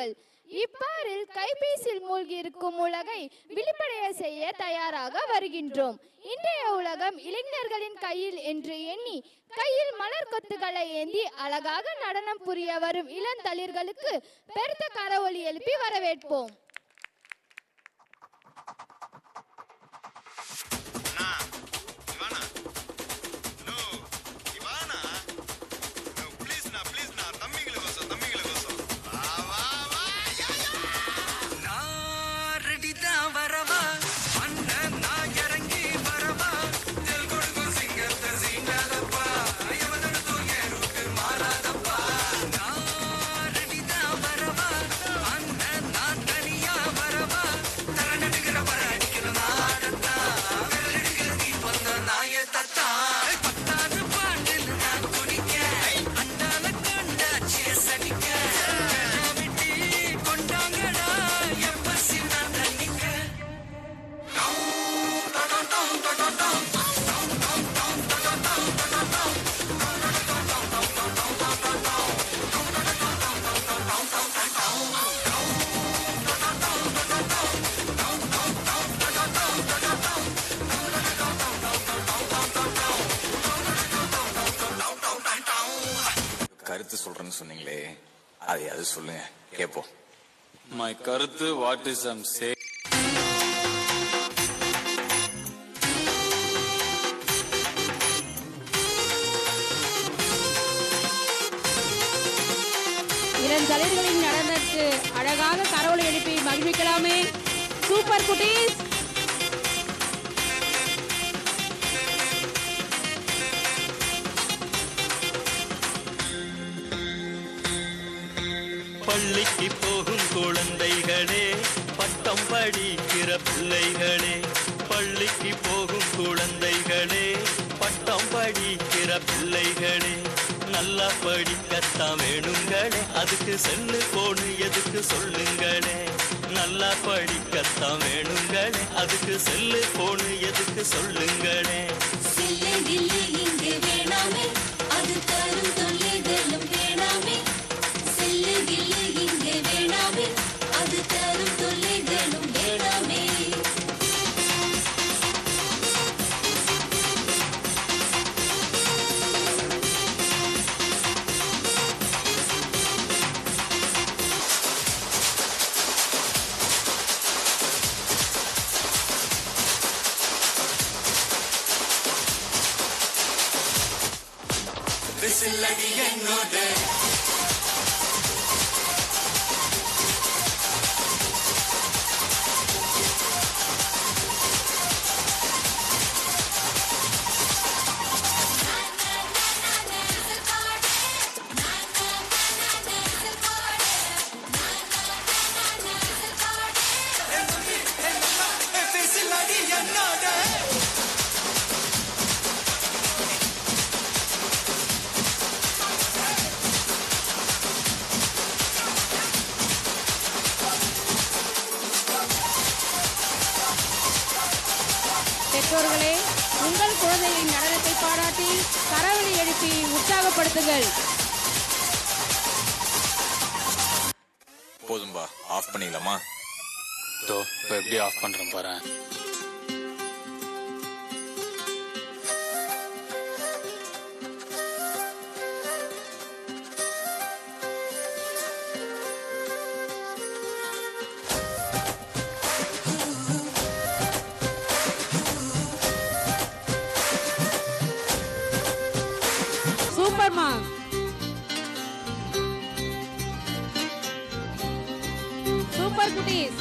வருகிறார்கள். இப்பாரில் கைபேசியில் மூழ்கி இருக்கும் உலகை விழிப்படைய செய்ய தயாராக வருகின்றோம். இன்றைய உலகம் இளைஞர்களின் கையில் என்று எண்ணி கையில் மலர் கொத்துக்களை ஏந்தி அழகாக நடனம் புரிய வரும் இளந்தளிர்களுக்கு பெருத்த கரவொலி எழுப்பி வரவேற்போம். கருத்து சொல்றேன்னு சொன்னீங்களே, அது சொல்லுங்க கேப்போம். My கருத்து what is I'm saying. இளந்தளிர்களின் நடனத்துக்கு அழகாக கரவொலி எழுப்பி மகிழ்விக்கலாமே. சூப்பர் குட்டீஸ். பள்ளிக்கு போகும் குழந்தைகளே, பட்டம் படிக்கிற பிள்ளைகளே, பள்ளிக்கு போகும் குழந்தைகளே, பட்டம் படிக்கிற பிள்ளைகளே, நல்லா படிக்கத்தான் வேணுங்களே, அதுக்கு செல்லு போடு எதுக்கு சொல்லுங்களே, நல்லா படிக்கத்தான் வேணுங்களே, அதுக்கு செல்லு போடு எதுக்கு சொல்லுங்களே. இங்கே வேணாமே, அது தரும் தொல்லைகளும் வேணாமே, இங்கே வேணாமே, அது தரும் தொல்லைகளும் வேணாமே. விசிலடி என்னோட பெற்றோர்களே, உங்கள் குழந்தைகளின் நடனத்தை பாராட்டி கரவொலி எழுப்பி உற்சாகப்படுத்துங்கள். போதும்பா, ஆஃப் பண்ணிக்கலாமா? இப்போ எப்படி ஆஃப் பண்றேன் பாரு. சூப்பர்மா. சூப்பர் குட்டீஸ்.